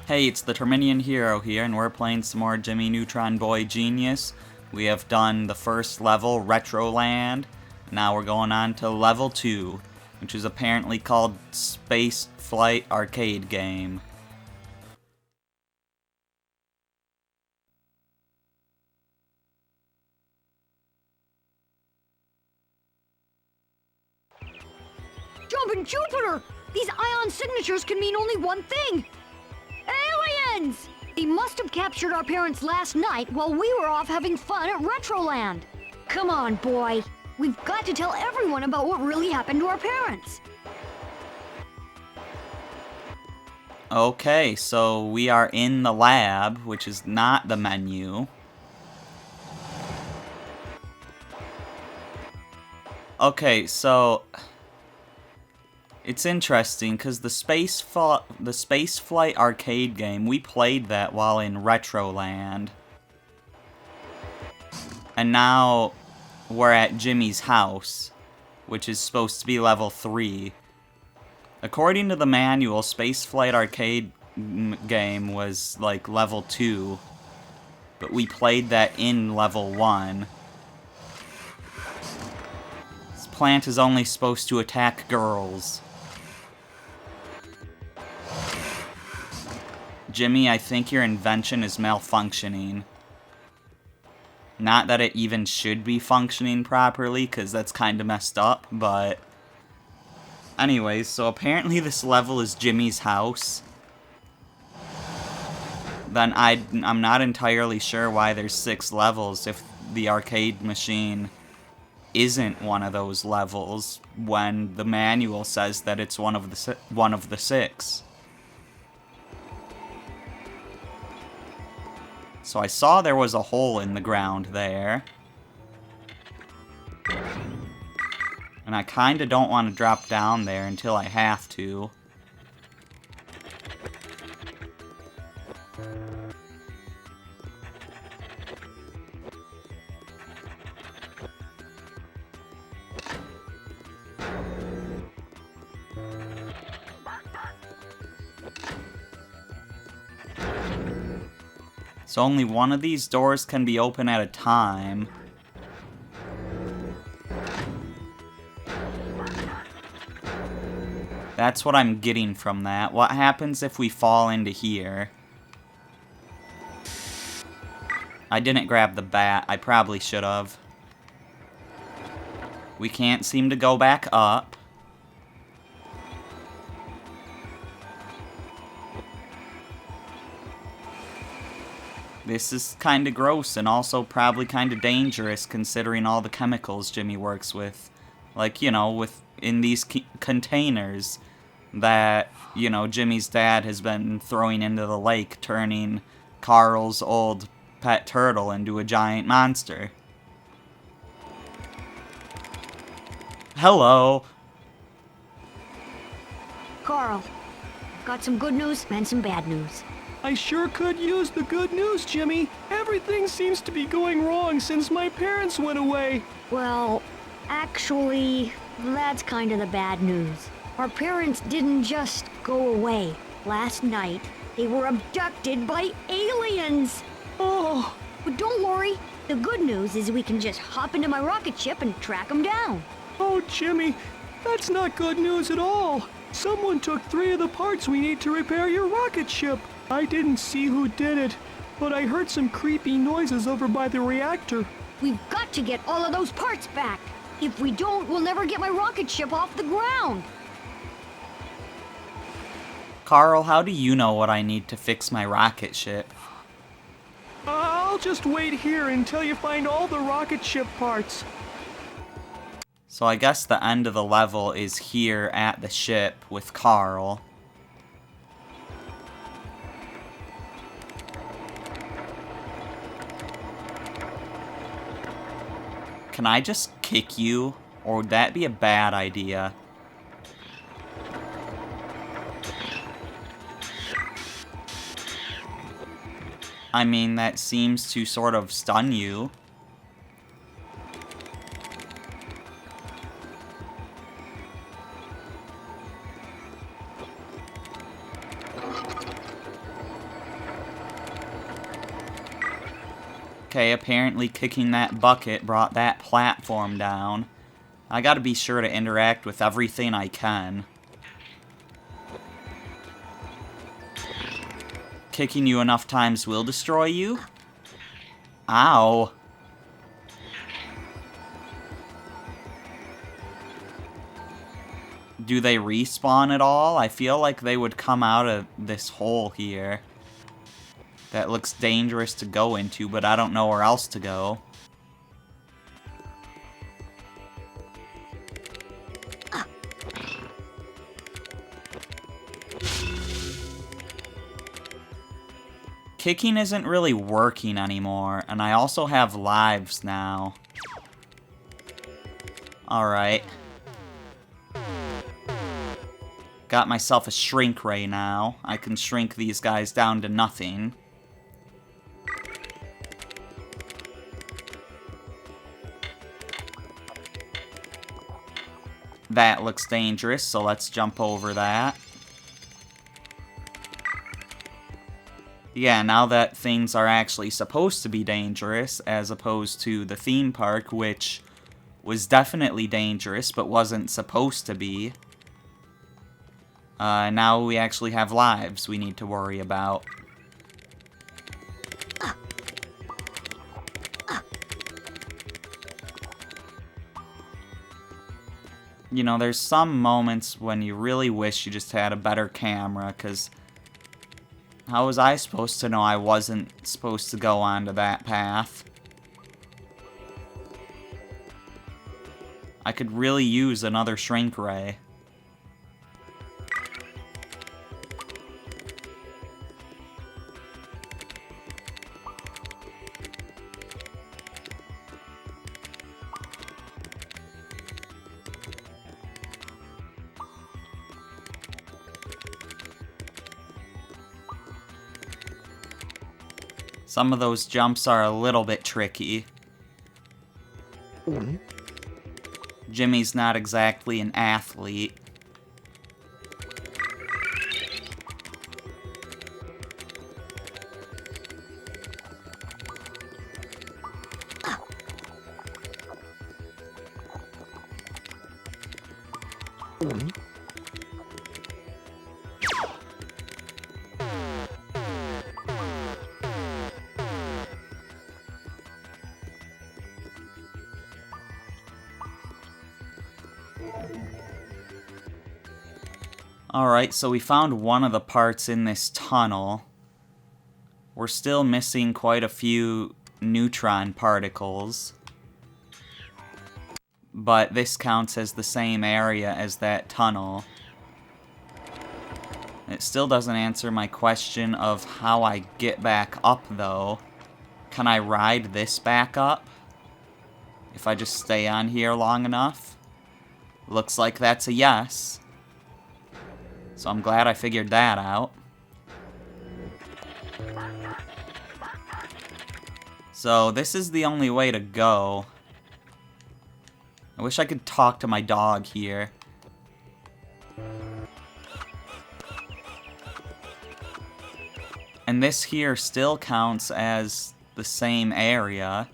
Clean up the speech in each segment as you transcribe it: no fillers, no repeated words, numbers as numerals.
Hey, it's the Terminian Hero here, and we're playing some more Jimmy Neutron Boy Genius. We have done the first level, Retroland. Now we're going on to level 2, which is apparently called Space Flight Arcade Game. Jumping Jupiter! These ion signatures can mean only one thing! Aliens! They must have captured our parents last night while we were off having fun at Retroland. Come on, boy. We've got to tell everyone about what really happened to our parents. Okay, so we are in the lab, which is not the menu. Okay, so it's interesting because the Space Flight arcade game, we played that while in Retroland. And now we're at Jimmy's house, which is supposed to be level 3. According to the manual, Space Flight arcade game was like level 2, but we played that in level 1. This plant is only supposed to attack girls. Jimmy, I think your invention is malfunctioning. Not that it even should be functioning properly, because that's kind of messed up, but... Anyways, so apparently this level is Jimmy's house. Then I'm not entirely sure why there's 6 levels if the arcade machine isn't one of those levels when the manual says that it's one of the 6. So I saw there was a hole in the ground there. And I kinda don't want to drop down there until I have to. So only one of these doors can be open at a time. That's what I'm getting from that. What happens if we fall into here? I didn't grab the bat. I probably should have. We can't seem to go back up. This is kind of gross and also probably kind of dangerous considering all the chemicals Jimmy works with. Like, you know, in these containers that, you know, Jimmy's dad has been throwing into the lake, turning Carl's old pet turtle into a giant monster. Hello. Carl, got some good news and some bad news. I sure could use the good news, Jimmy. Everything seems to be going wrong since my parents went away. Well, actually, that's kind of the bad news. Our parents didn't just go away. Last night, they were abducted by aliens. Oh, But don't worry, the good news is we can just hop into my rocket ship and track them down. oh, Jimmy, that's not good news at all. Someone took 3 of the parts we need to repair your rocket ship. I didn't see who did it, but I heard some creepy noises over by the reactor. We've got to get all of those parts back. If we don't, we'll never get my rocket ship off the ground. Carl, how do you know what I need to fix my rocket ship? I'll just wait here until you find all the rocket ship parts. So I guess the end of the level is here at the ship with Carl. Can I just kick you? Or would that be a bad idea? I mean, that seems to sort of stun you. Okay, apparently kicking that bucket brought that platform down. I gotta be sure to interact with everything I can. Kicking you enough times will destroy you? Ow. Do they respawn at all? I feel like they would come out of this hole here. That looks dangerous to go into, but I don't know where else to go. Kicking isn't really working anymore, and I also have lives now. Alright. Got myself a shrink ray now. I can shrink these guys down to nothing. That looks dangerous, so let's jump over that. Yeah, now that things are actually supposed to be dangerous, as opposed to the theme park, which was definitely dangerous, but wasn't supposed to be. Now we actually have lives we need to worry about. You know, there's some moments when you really wish you just had a better camera, because how was I supposed to know I wasn't supposed to go onto that path? I could really use another shrink ray. Some of those jumps are a little bit tricky. Jimmy's not exactly an athlete. Alright, so we found one of the parts in this tunnel. We're still missing quite a few neutron particles. But this counts as the same area as that tunnel. It still doesn't answer my question of how I get back up, though. Can I ride this back up? If I just stay on here long enough? Looks like that's a yes. So I'm glad I figured that out. So this is the only way to go. I wish I could talk to my dog here. And this here still counts as the same area.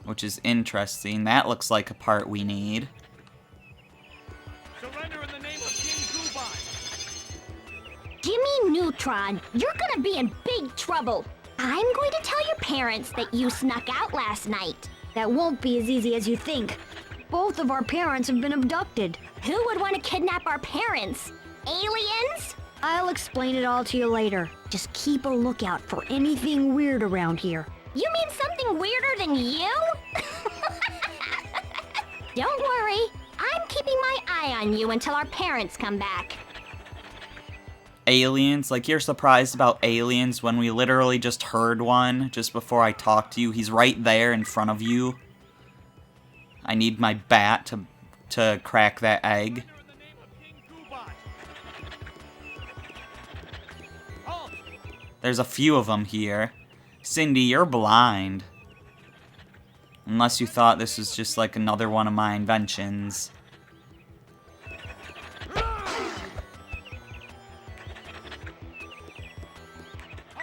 Which is interesting. That looks like a part we need. Surrender in the name of King Goobot. Jimmy Neutron, you're gonna be in big trouble. I'm going to tell your parents that you snuck out last night. That won't be as easy as you think. Both of our parents have been abducted. Who would want to kidnap our parents? Aliens? I'll explain it all to you later. Just keep a lookout for anything weird around here. You mean something weirder than you? Don't worry, I'm keeping my eye on you until our parents come back. Aliens? Like, you're surprised about aliens when we literally just heard one just before I talked to you? He's right there in front of you. I need my bat to crack that egg. There's a few of them here. Cindy, you're blind. Unless you thought this was just like another one of my inventions.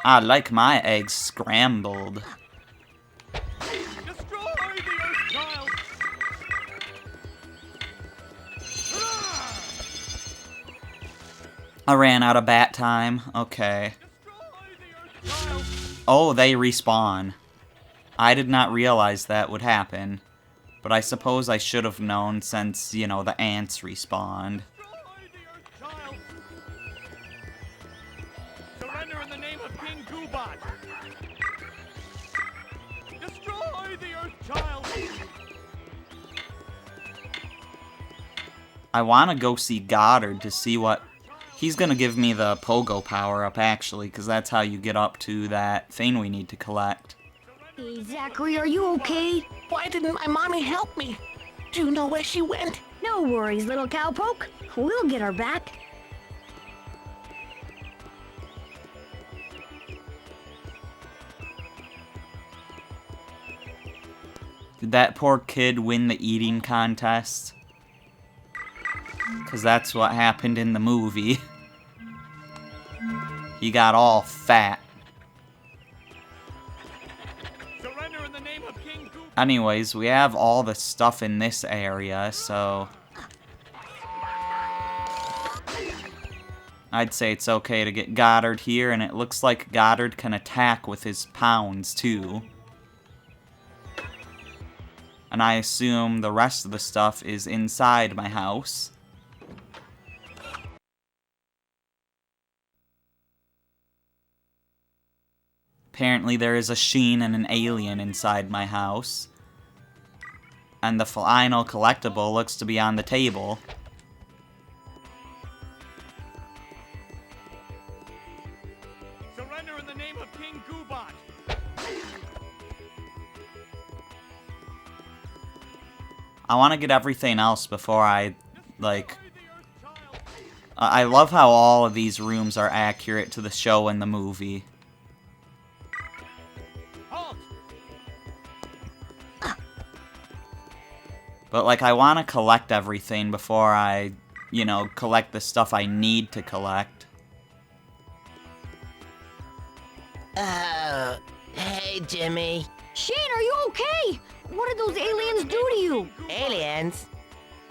I like my eggs scrambled. Destroy the Earth Child! I ran out of bat time. Okay. Destroy the Earth Child! Oh, they respawn. I did not realize that would happen. But I suppose I should have known since, you know, the ants respawned. Destroy the Earth Child! Surrender in the name of King Goobot! Destroy the Earth Child! I want to go see Goddard to see what... He's going to give me the pogo power-up, actually, because that's how you get up to that thing we need to collect. Hey, Zachary, are you okay? Why didn't my mommy help me? Do you know where she went? No worries, little cowpoke. We'll get her back. Did that poor kid win the eating contest? Because that's what happened in the movie. He got all fat. Surrender in the name of King Goobot! Anyways, we have all the stuff in this area, so... I'd say it's okay to get Goddard here, and it looks like Goddard can attack with his pounds, too. And I assume the rest of the stuff is inside my house. Apparently there is a Sheen and an alien inside my house. And the final collectible looks to be on the table. Surrender in the name of King Goobot! I want to get everything else before I, like... I love how all of these rooms are accurate to the show and the movie. Halt! But, like, I want to collect everything before I, you know, collect the stuff I need to collect. Oh, hey, Jimmy. Shane, are you okay? What did those aliens do to you? Aliens?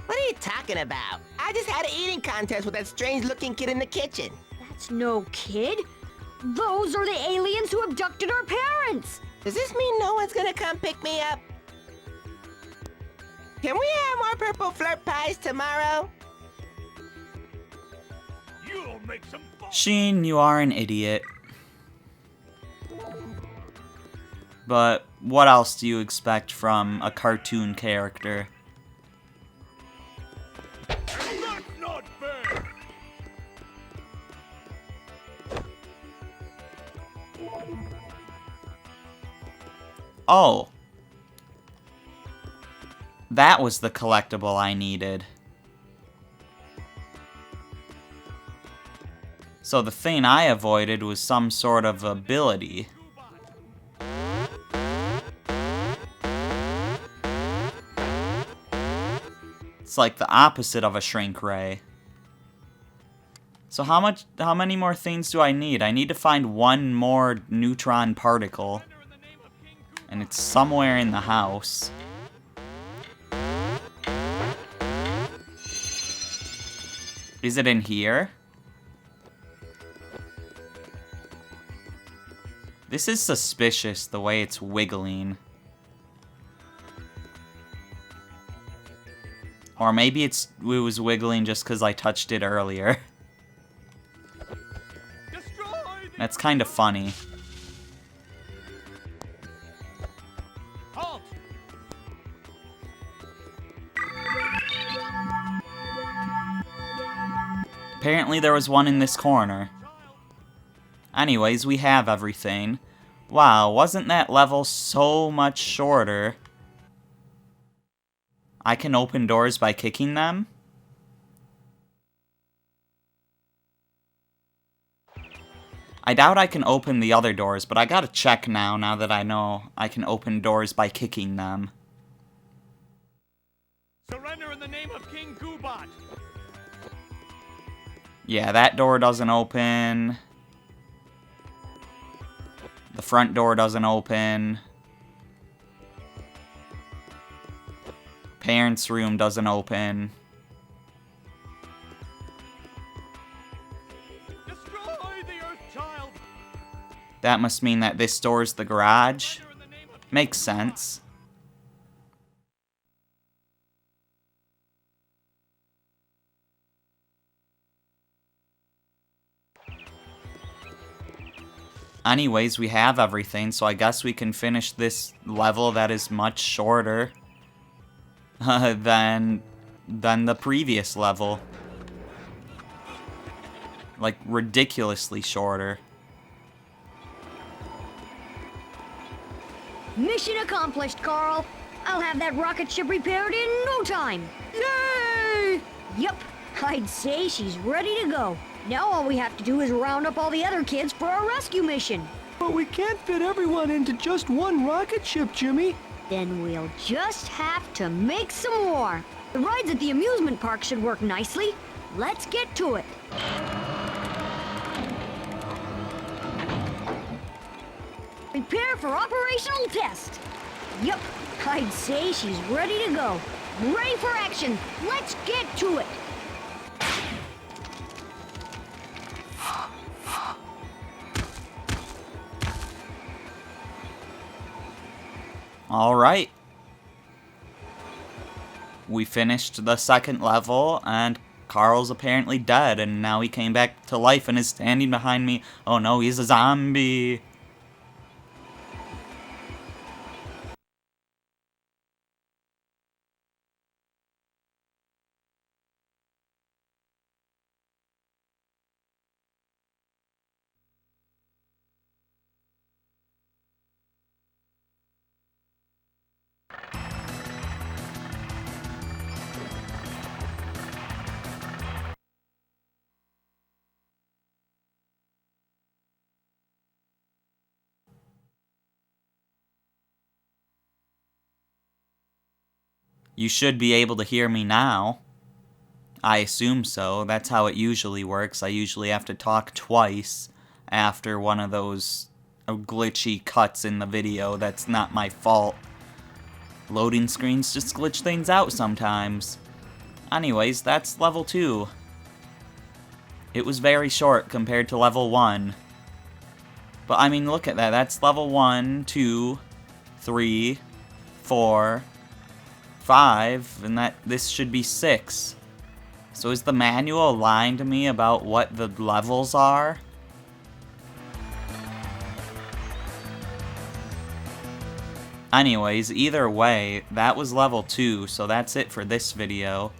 What are you talking about? I just had an eating contest with that strange-looking kid in the kitchen. That's no kid. Those are the aliens who abducted our parents. Does this mean no one's gonna come pick me up? Can we have more purple flirt pies tomorrow? You'll make some fun! Sheen, you are an idiot. But what else do you expect from a cartoon character? That's not fair! Oh. That was the collectible I needed. So the thing I avoided was some sort of ability. It's like the opposite of a shrink ray. So how many more things do I need? I need to find one more neutron particle. And it's somewhere in the house. Is it in here? This is suspicious, the way it's wiggling. Or maybe it was wiggling just because I touched it earlier. That's kind of funny. Halt! Apparently there was one in this corner. Anyways, we have everything. Wow, wasn't that level so much shorter? I can open doors by kicking them? I doubt I can open the other doors, but I gotta check now that I know I can open doors by kicking them. Surrender in the name of King Goobot! Yeah, that door doesn't open. The front door doesn't open. Parents' room doesn't open. Destroy the Earth Child! That must mean that this door's the garage. Surrender in the name of Makes sense. Anyways, we have everything, so I guess we can finish this level that is much shorter than the previous level. Like, ridiculously shorter. Mission accomplished, Carl. I'll have that rocket ship repaired in no time. Yay! Yep, I'd say she's ready to go. Now all we have to do is round up all the other kids for our rescue mission. But we can't fit everyone into just one rocket ship, Jimmy. Then we'll just have to make some more. The rides at the amusement park should work nicely. Let's get to it. Prepare for operational test. Yep, I'd say she's ready to go. Ready for action. Let's get to it. Alright. We finished the second level, and Carl's apparently dead, and now he came back to life and is standing behind me. Oh no, he's a zombie. You should be able to hear me now. I assume so. That's how it usually works. I usually have to talk twice after one of those glitchy cuts in the video. That's not my fault. Loading screens just glitch things out sometimes. Anyways, that's level 2. It was very short compared to level 1. But I mean, look at that. That's level 1, 2, 3, 4, 5, and this should be 6. So is the manual lying to me about what the levels are? Anyways, either way, that was level 2, so that's it for this video.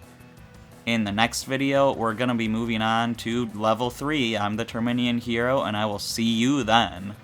In the next video, we're going to be moving on to level 3. I'm the Terminian Hero, and I will see you then.